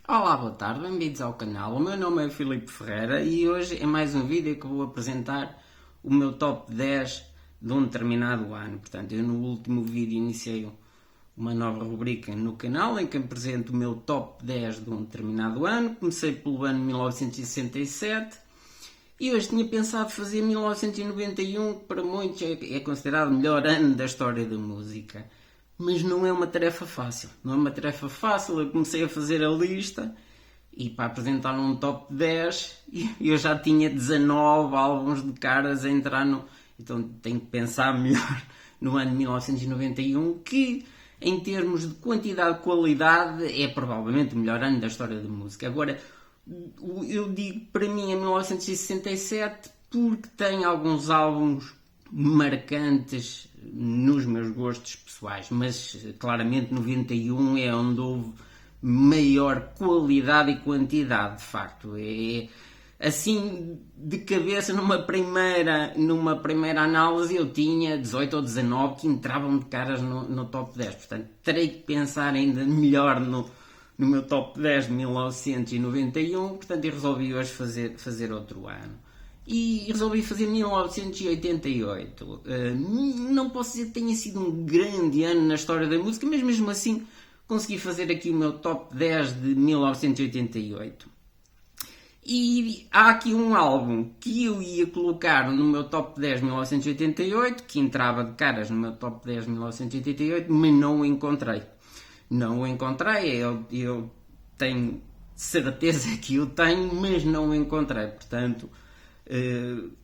Olá, boa tarde, bem-vindos ao canal. O meu nome é Filipe Ferreira e hoje é mais um vídeo que vou apresentar o meu top 10 de um determinado ano. Portanto, eu no último vídeo iniciei uma nova rubrica no canal em que apresento o meu top 10 de um determinado ano. Comecei pelo ano 1967 e hoje tinha pensado fazer 1991, que para muitos é considerado o melhor ano da história da música. Mas não é uma tarefa fácil. Não é uma tarefa fácil. Eu comecei a fazer a lista e para apresentar um top 10 eu já tinha 19 álbuns de caras a entrar no... Então tenho que pensar melhor no ano 1991, que em termos de quantidade e qualidade é provavelmente o melhor ano da história da música. Agora, eu digo para mim é 1967 porque tem alguns álbuns marcantes nos meus gostos pessoais, mas claramente 91 é onde houve maior qualidade e quantidade, de facto. É assim, de cabeça, numa primeira análise eu tinha 18 ou 19 que entravam de caras no top 10, portanto terei que pensar ainda melhor no meu top 10 de 1991, portanto eu resolvi hoje fazer outro ano. E resolvi fazer 1988. Não posso dizer que tenha sido um grande ano na história da música, mas mesmo assim consegui fazer aqui o meu top 10 de 1988. E há aqui um álbum que eu ia colocar no meu top 10 de 1988, que entrava de caras no meu top 10 de 1988, mas não o encontrei. Não o encontrei, eu tenho certeza que o tenho, mas não o encontrei. Portanto,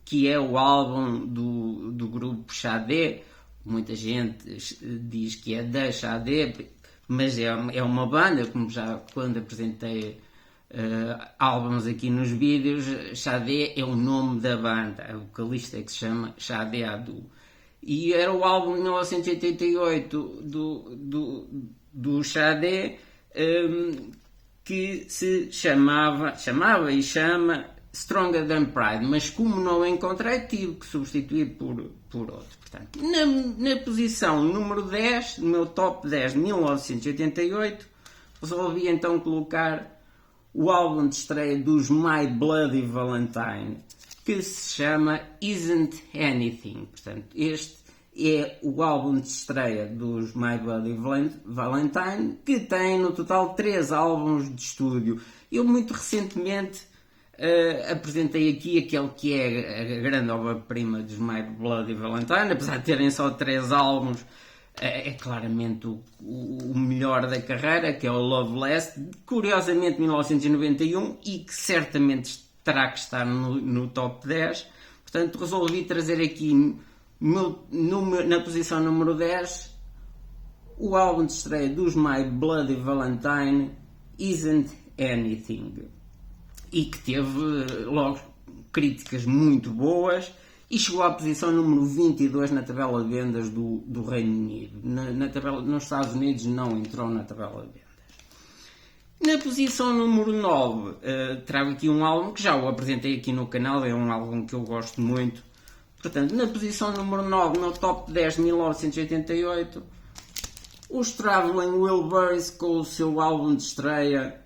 que é o álbum do grupo Xadé. Muita gente diz que é da Xadé, mas é uma banda, como já quando apresentei álbuns aqui nos vídeos. Xadé é o nome da banda, a vocalista que se chama Xadé Adu. E era o álbum de 1988 do Xadé, que se chamava e chama Stronger Than Pride, mas como não o encontrei, tive que substituir por outro. Portanto, na posição número 10, no meu top 10 de 1988, resolvi então colocar o álbum de estreia dos My Bloody Valentine, que se chama Isn't Anything. Portanto, este é o álbum de estreia dos My Bloody Valentine, que tem no total 3 álbuns de estúdio. Eu muito recentemente apresentei aqui aquele que é a grande obra-prima dos My Bloody Valentine, apesar de terem só 3 álbuns. É claramente o melhor da carreira, que é o Loveless, curiosamente 1991, e que certamente terá que estar no top 10. Portanto, resolvi trazer aqui na posição número 10 o álbum de estreia dos My Bloody Valentine, Isn't Anything, e que teve logo críticas muito boas e chegou à posição número 22 na tabela de vendas do Reino Unido. Nos Estados Unidos não entrou na tabela de vendas. Na posição número 9 trago aqui um álbum que já o apresentei aqui no canal, é um álbum que eu gosto muito. Portanto, na posição número 9, no top 10 de 1988, os Traveling Wilburys com o seu álbum de estreia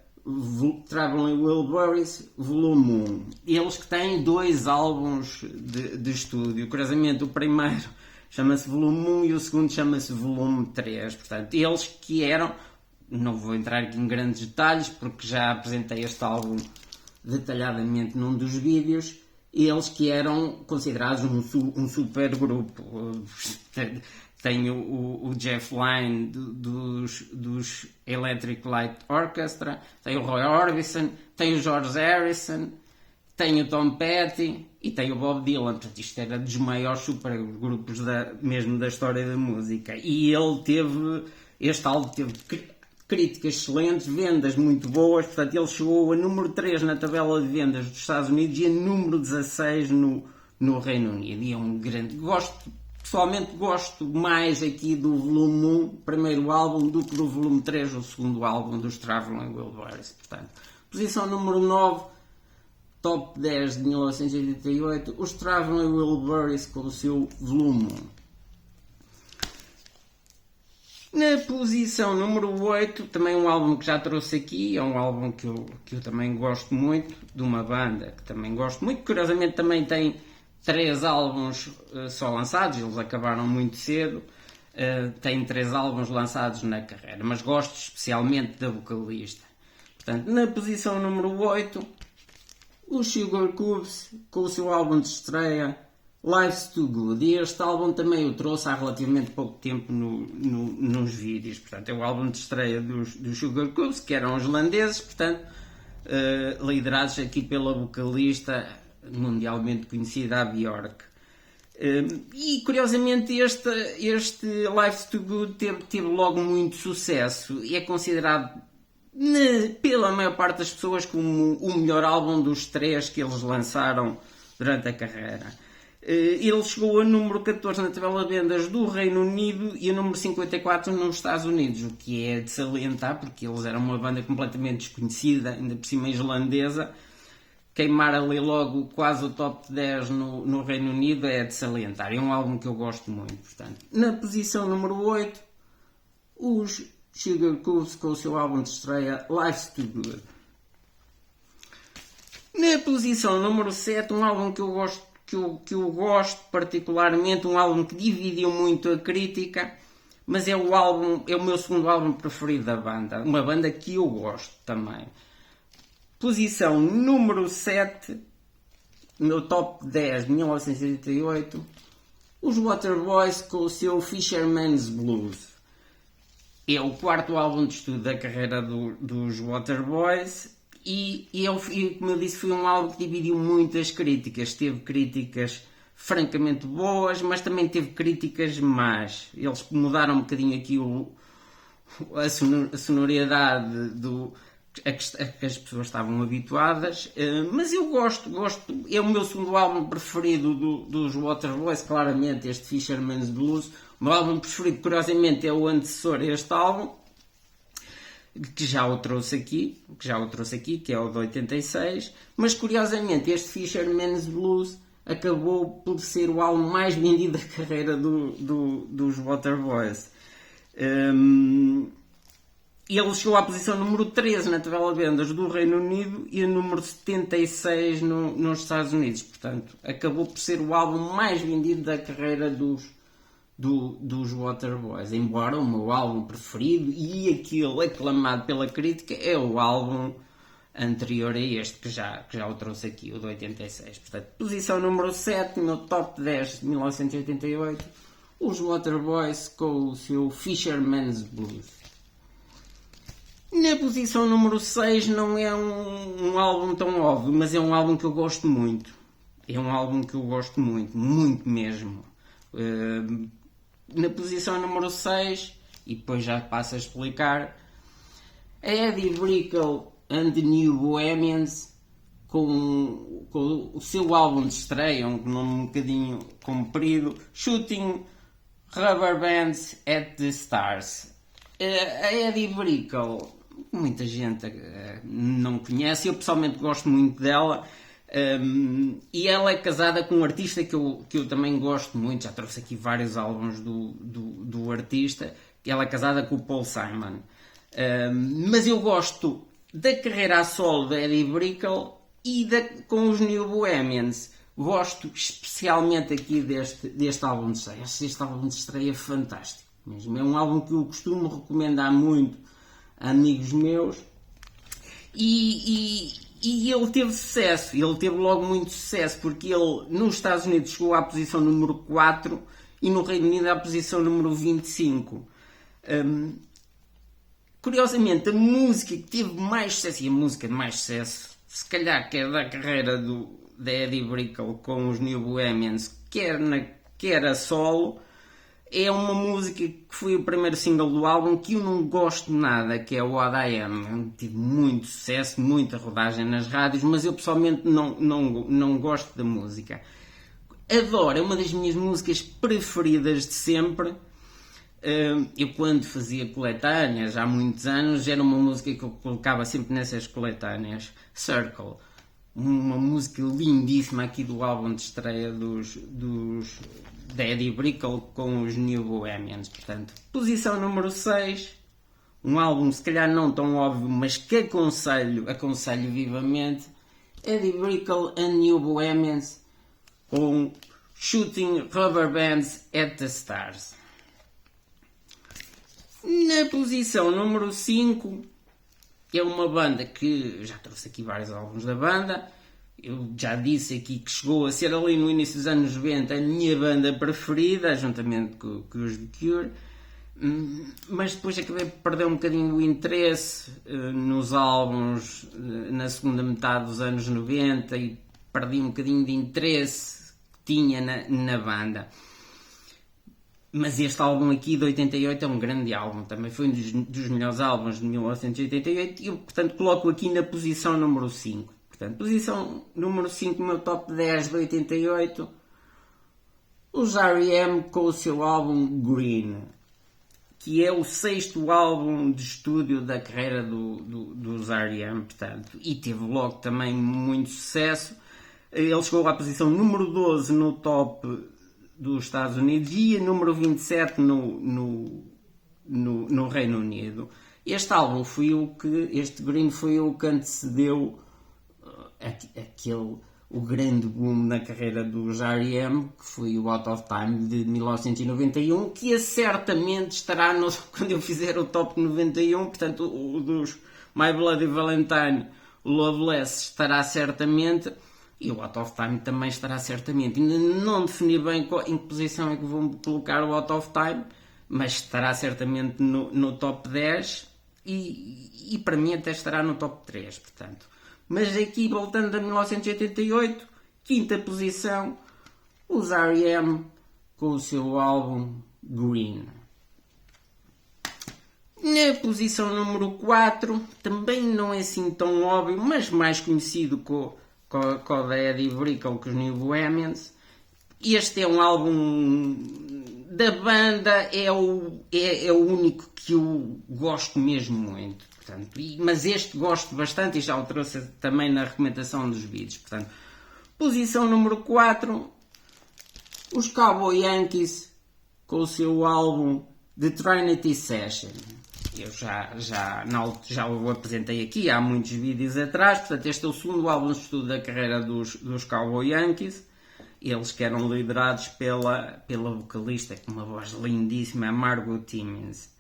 Traveling Wilburys Volume 1. Eles que têm 2 álbuns de estúdio. Curiosamente, o primeiro chama-se Volume 1 e o segundo chama-se Volume 3. Portanto, eles que eram... Não vou entrar aqui em grandes detalhes porque já apresentei este álbum detalhadamente num dos vídeos. Eles que eram considerados um super grupo. Tenho o Jeff Lynne dos Electric Light Orchestra, tenho o Roy Orbison, tenho o George Harrison, tenho o Tom Petty e tenho o Bob Dylan. Portanto, isto era dos maiores supergrupos mesmo da história da música. E este álbum teve críticas excelentes, vendas muito boas. Portanto, ele chegou a número 3 na tabela de vendas dos Estados Unidos e a número 16 no Reino Unido. E é um grande... Pessoalmente gosto mais aqui do volume 1, primeiro álbum, do que do volume 3, o segundo álbum dos Traveling Wilburys. Portanto, posição número 9, top 10 de 1988, os Traveling Wilburys com o seu volume 1. Na posição número 8, também um álbum que já trouxe aqui, é um álbum que eu também gosto muito, de uma banda que também gosto muito, curiosamente também tem 3 álbuns só lançados, eles acabaram muito cedo, tem 3 álbuns lançados na carreira, mas gosto especialmente da vocalista. Portanto, na posição número 8, os Sugar Cubes, com o seu álbum de estreia, Life's Too Good. E este álbum também eu trouxe há relativamente pouco tempo nos vídeos. Portanto, é o álbum de estreia dos Sugar Cubes, que eram islandeses, portanto, liderados aqui pela vocalista mundialmente conhecida, a Björk. E curiosamente este Life's Too Good teve logo muito sucesso e é considerado pela maior parte das pessoas como o melhor álbum dos 3 que eles lançaram durante a carreira. Ele chegou a número 14 na tabela de vendas do Reino Unido e a número 54 nos Estados Unidos, o que é de salientar porque eles eram uma banda completamente desconhecida, ainda por cima islandesa. Queimar ali logo quase o top 10 no Reino Unido é de salientar. É um álbum que eu gosto muito. Portanto, na posição número 8, os Sugar Cubes com o seu álbum de estreia Life's Too Good. Na posição número 7, um álbum que eu gosto particularmente, um álbum que dividiu muito a crítica, mas é o meu segundo álbum preferido da banda, uma banda que eu gosto também. Posição número 7, meu top 10 de 1988, os Waterboys com o seu Fisherman's Blues. É o quarto álbum de estudo da carreira dos Waterboys e como eu disse, foi um álbum que dividiu muitas críticas. Teve críticas francamente boas, mas também teve críticas más. Eles mudaram um bocadinho aqui a sonoridade a que as pessoas estavam habituadas, mas eu gosto, é o meu segundo álbum preferido dos Waterboys, claramente este Fisherman's Blues. O meu álbum preferido, curiosamente, é o antecessor a este álbum, que já o trouxe aqui, que é o de 86, mas curiosamente este Fisherman's Blues acabou por ser o álbum mais vendido da carreira dos Waterboys. Ele chegou à posição número 13 na tabela de vendas do Reino Unido e a número 76 nos Estados Unidos. Portanto, acabou por ser o álbum mais vendido da carreira dos Waterboys. Embora o meu álbum preferido e aquele aclamado pela crítica é o álbum anterior a este, que já o trouxe aqui, o de 86. Portanto, posição número 7, no top 10 de 1988, os Waterboys com o seu Fisherman's Blues. Na posição número 6 não é um álbum tão óbvio, mas é um álbum que eu gosto muito. É um álbum que eu gosto muito, muito mesmo. Na posição número 6, e depois já passo a explicar, é Eddie Brickell and the New Bohemians com o seu álbum de estreia, um nome um bocadinho comprido, Shooting Rubber Bands at the Stars. A Eddie Brickell, muita gente não conhece, eu pessoalmente gosto muito dela, e ela é casada com um artista que eu também gosto muito, já trouxe aqui vários álbuns do artista, que ela é casada com o Paul Simon. Mas eu gosto da carreira a solo da Eddie Brickell e com os New Bohemians. Gosto especialmente aqui deste álbum de estreia. Acho que este álbum de estreia é fantástico mesmo. É um álbum que eu costumo recomendar muito a amigos meus e ele teve sucesso. Ele teve logo muito sucesso porque ele nos Estados Unidos chegou à posição número 4 e no Reino Unido à posição número 25. Curiosamente, a música que teve mais sucesso, e a música de mais sucesso, se calhar que é da carreira da Eddie Brickell com os New Bohemians, quer a solo, é uma música que foi o primeiro single do álbum que eu não gosto nada, que é o What I Am. Tive muito sucesso, muita rodagem nas rádios, mas eu pessoalmente não gosto da música. Adoro, é uma das minhas músicas preferidas de sempre. Eu quando fazia coletâneas há muitos anos, era uma música que eu colocava sempre nessas coletâneas. Circle, uma música lindíssima aqui do álbum de estreia da Eddie Brickell com os New Bohemians. Portanto, posição número 6, um álbum se calhar não tão óbvio, mas que aconselho vivamente, Eddie Brickell and New Bohemians com Shooting Rubber Bands at the Stars. Na posição número 5 é uma banda que já trouxe aqui vários álbuns da banda. Eu já disse aqui que chegou a ser ali no início dos anos 90 a minha banda preferida, juntamente com os The Cure. Mas depois acabei por perder um bocadinho o interesse nos álbuns na segunda metade dos anos 90 e perdi um bocadinho de interesse que tinha na banda. Mas este álbum aqui de 88 é um grande álbum, também foi um dos melhores álbuns de 1988 e eu, portanto, coloco aqui na posição número 5. Portanto, posição número 5 no meu top 10 de 88, os R.E.M. com o seu álbum Green, que é o 6º álbum de estúdio da carreira dos R.E.M., portanto, e teve logo também muito sucesso. Ele chegou à posição número 12 no top dos Estados Unidos e a número 27 no Reino Unido. Este álbum este Green foi o que antecedeu o grande boom na carreira dos R.E.M., que foi o Out of Time de 1991, que certamente estará quando eu fizer o top 91, portanto o dos My Bloody Valentine, o Loveless estará certamente, e o Out of Time também estará certamente. Ainda não defini bem em que posição é que vou colocar o Out of Time, mas estará certamente no top 10 e para mim até estará no top 3, portanto. Mas aqui, voltando a 1988, quinta posição, os R.E.M. com o seu álbum Green. Na posição número 4, também não é assim tão óbvio, mas mais conhecido com o da Eddie Brickell, com os New Bohemians. Este é um álbum da banda, é o único que eu gosto mesmo muito. Portanto, mas este gosto bastante e já o trouxe também na recomendação dos vídeos. Portanto, posição número 4, os Cowboy Yankees com o seu álbum The Trinity Session. Eu já o apresentei aqui há muitos vídeos atrás. Portanto, este é o segundo álbum de estudo da carreira dos Cowboy Yankees. Eles que eram liderados pela vocalista com uma voz lindíssima, Margot Timmins.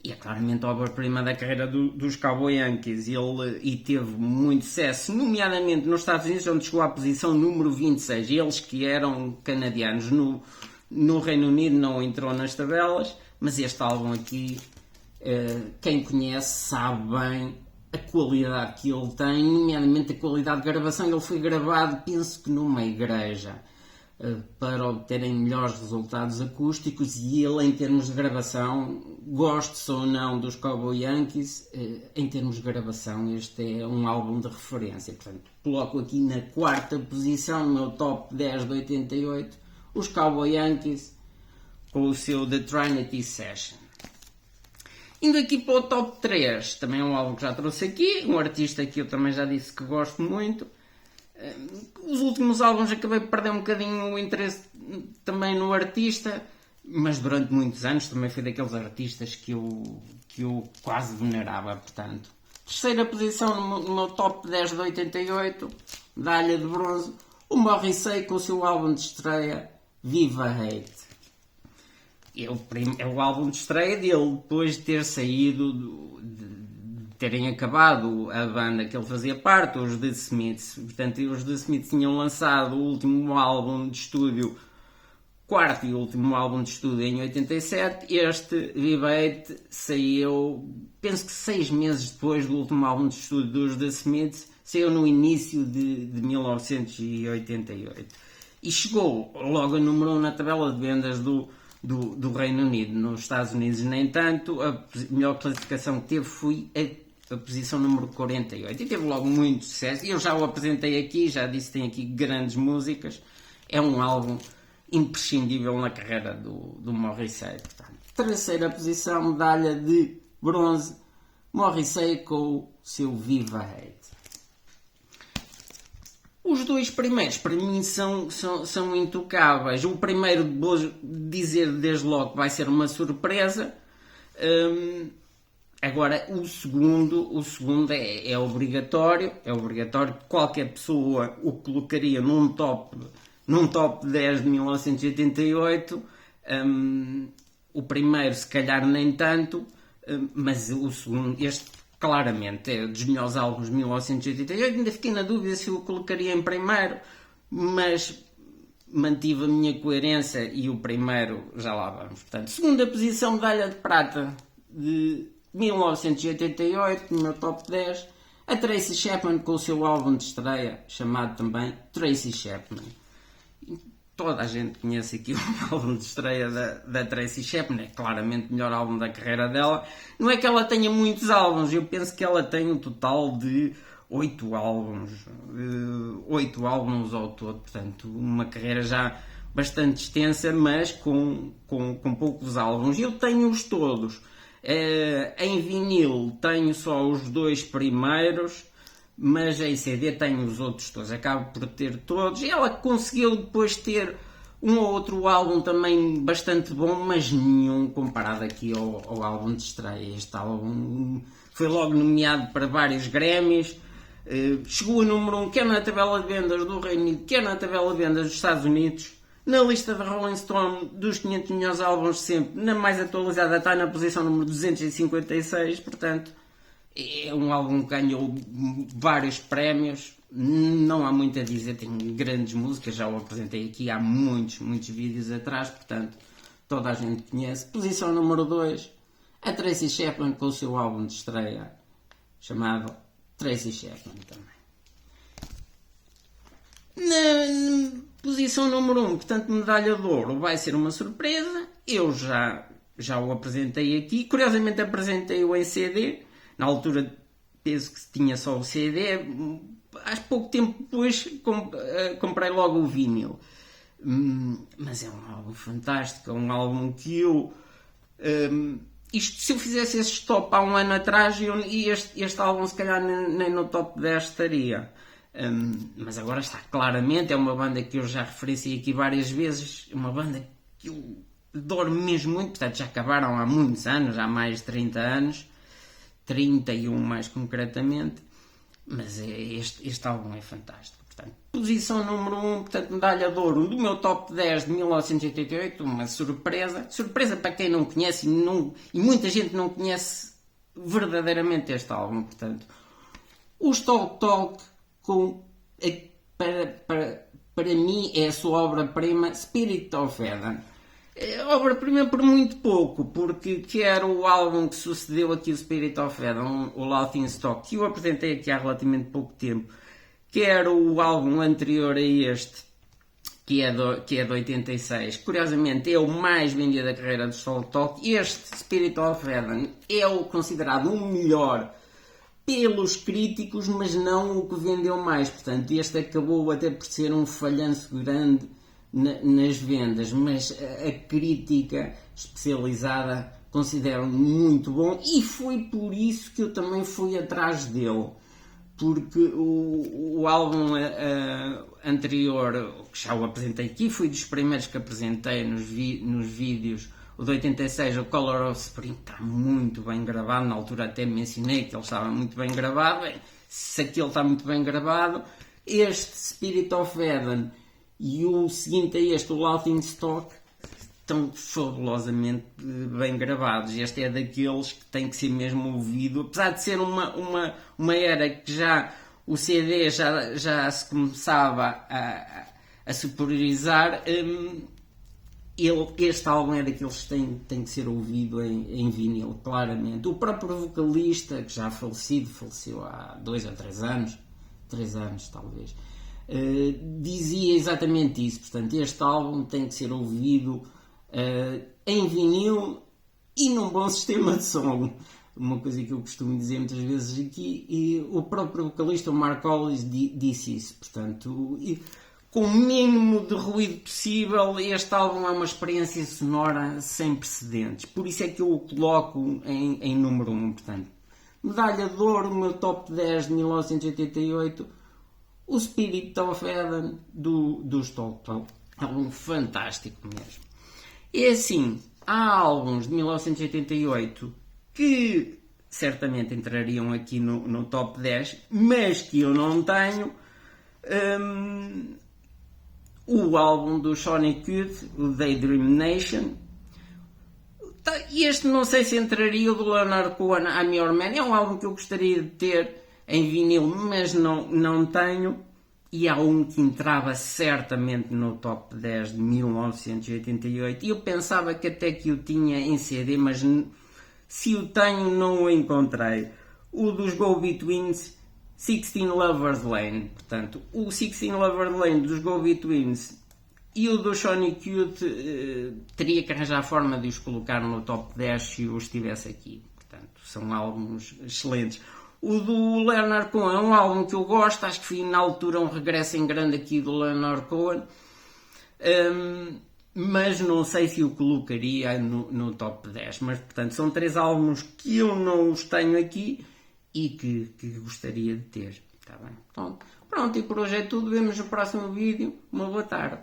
E é claramente a obra-prima da carreira dos Cowboy Yankees. E teve muito sucesso, nomeadamente nos Estados Unidos, onde chegou à posição número 26. Eles que eram canadianos. No Reino Unido não entrou nas tabelas, mas este álbum aqui, quem conhece sabe bem a qualidade que ele tem, nomeadamente a qualidade de gravação. Ele foi gravado, penso que numa igreja, para obterem melhores resultados acústicos, e ele, em termos de gravação, goste-se ou não dos Cowboy Yankees, em termos de gravação este é um álbum de referência. Portanto, coloco aqui na quarta posição, no meu top 10 de 88, os Cowboy Yankees com o seu The Trinity Session. Indo aqui para o top 3, também é um álbum que já trouxe aqui, um artista que eu também já disse que gosto muito. Os últimos álbuns acabei por perder um bocadinho o interesse também no artista, mas durante muitos anos também foi daqueles artistas que eu quase venerava. Portanto, terceira posição no meu top 10 de 88, medalha de bronze, o Morrissey com o seu álbum de estreia Viva Hate. É o álbum de estreia dele, depois de ter saído, de terem acabado a banda que ele fazia parte, os The Smiths. Portanto, os The Smiths tinham lançado o último álbum de estúdio, quarto e último álbum de estúdio, em 87. Este, Viva Hate, saiu, penso que 6 meses depois do último álbum de estúdio dos The Smiths, saiu no início de 1988. E chegou logo a número 1 na tabela de vendas do Reino Unido. Nos Estados Unidos, nem tanto. A melhor classificação que teve foi a posição número 48. E teve logo muito sucesso. Eu já o apresentei aqui, já disse que tem aqui grandes músicas. É um álbum imprescindível na carreira do Morrissey. Portanto, terceira posição, medalha de bronze, Morrissey com o seu Viva Hate. Os dois primeiros, para mim, são intocáveis. O primeiro, vou dizer desde logo, que vai ser uma surpresa. Agora, o segundo é obrigatório. É obrigatório que qualquer pessoa o colocaria num top 10 de 1988. O primeiro, se calhar, nem tanto. Mas o segundo, este claramente é dos melhores álbuns de 1988. Ainda fiquei na dúvida se o colocaria em primeiro, mas mantive a minha coerência e o primeiro, já lá vamos. Portanto, segunda posição, medalha de prata de 1988, no meu top 10, a Tracy Chapman com o seu álbum de estreia, chamado também Tracy Chapman. Toda a gente conhece aqui o álbum de estreia da Tracy Chapman, é claramente o melhor álbum da carreira dela. Não é que ela tenha muitos álbuns, eu penso que ela tem um total de 8 álbuns ao todo, portanto uma carreira já bastante extensa, mas com poucos álbuns. Eu tenho-os todos. Em vinil tenho só os 2 primeiros, mas em CD tenho os outros todos, acabo por ter todos. E ela conseguiu depois ter um ou outro álbum também bastante bom, mas nenhum comparado aqui ao álbum de estreia. Este álbum foi logo nomeado para vários Grammys, chegou a número 1 quer na tabela de vendas do Reino Unido, quer na tabela de vendas dos Estados Unidos. Na lista da Rolling Stone dos 500 melhores álbuns de sempre, na mais atualizada está na posição número 256, portanto é um álbum que ganhou vários prémios, não há muito a dizer, tem grandes músicas, já o apresentei aqui há muitos vídeos atrás, portanto toda a gente conhece. Posição número 2, a Tracy Chapman com o seu álbum de estreia, chamado Tracy Chapman também. Na posição número 1, portanto, medalha de ouro, vai ser uma surpresa. Eu já o apresentei aqui. Curiosamente, apresentei-o em CD. Na altura, penso que tinha só o CD. Há pouco tempo depois, comprei logo o vinil. Mas é um álbum fantástico. É um álbum que eu... se eu fizesse este top há um ano atrás, este álbum, se calhar, nem no top 10 estaria. Mas agora está claramente, é uma banda que eu já referenciei aqui várias vezes, uma banda que eu adoro mesmo muito, portanto já acabaram há muitos anos, há mais de 30 anos, 31 mais concretamente, mas este álbum é fantástico. Portanto, posição número 1, portanto, medalha de ouro do meu top 10 de 1988, uma surpresa para quem não conhece e muita gente não conhece verdadeiramente este álbum. Portanto, os Talk para mim é a sua obra-prima, Spirit of Eden. Obra-prima por muito pouco, porque quer o álbum que sucedeu aqui o Spirit of Eden, o Laughing Stock, que eu apresentei aqui há relativamente pouco tempo, quer o álbum anterior a este, que é de 86, curiosamente é o mais vendido da carreira do Soul Talk. Este Spirit of Eden é o considerado o melhor pelos críticos, mas não o que vendeu mais. Portanto, este acabou até por ser um falhanço grande nas vendas, mas a crítica especializada considera muito bom, e foi por isso que eu também fui atrás dele, porque o álbum anterior, que já o apresentei aqui, foi dos primeiros que apresentei nos vídeos. O de 86, o Color of Spring, está muito bem gravado. Na altura até mencionei que ele estava muito bem gravado. Se aquele está muito bem gravado, este Spirit of Eden e o seguinte a este, o Laughing Stock, estão fabulosamente bem gravados. Este é daqueles que tem que ser mesmo ouvido. Apesar de ser uma era que já o CD já se começava a superiorizar, este álbum é daqueles que tem que ser ouvido em vinil, claramente. O próprio vocalista, que já faleceu há 2 ou 3 anos, 3 anos talvez, dizia exatamente isso. Portanto, este álbum tem que ser ouvido em vinil e num bom sistema de som. Uma coisa que eu costumo dizer muitas vezes aqui, e o próprio vocalista, o Mark Hollis, disse isso. Portanto, com o mínimo de ruído possível, este álbum é uma experiência sonora sem precedentes. Por isso é que eu o coloco em número 1. Portanto, medalha de ouro, meu top 10 de 1988, o Spirit of Eden dos Tolkien. Álbum fantástico mesmo. É assim, há álbuns de 1988 que certamente entrariam aqui no top 10, mas que eu não tenho. O álbum do Sonic Youth, o Daydream Nation. Este não sei se entraria, o do Leonard Cohen, I'm Your Man. É um álbum que eu gostaria de ter em vinil, mas não tenho. E há um que entrava certamente no top 10 de 1988. E eu pensava que até que o tinha em CD, mas se o tenho, não o encontrei. O dos Go-Betweens, 16 Lovers Lane. Portanto, o 16 Lovers Lane dos Go-Betweens e o do Sonic Youth teria que arranjar a forma de os colocar no top 10 se eu estivesse aqui. Portanto, são álbuns excelentes. O do Leonard Cohen é um álbum que eu gosto, acho que foi na altura um regresso em grande aqui do Leonard Cohen, mas não sei se o colocaria no top 10. Mas, portanto, são 3 álbuns que eu não os tenho aqui e que gostaria de ter. Está bem? Então, pronto, e por hoje é tudo. Vemos no próximo vídeo. Uma boa tarde.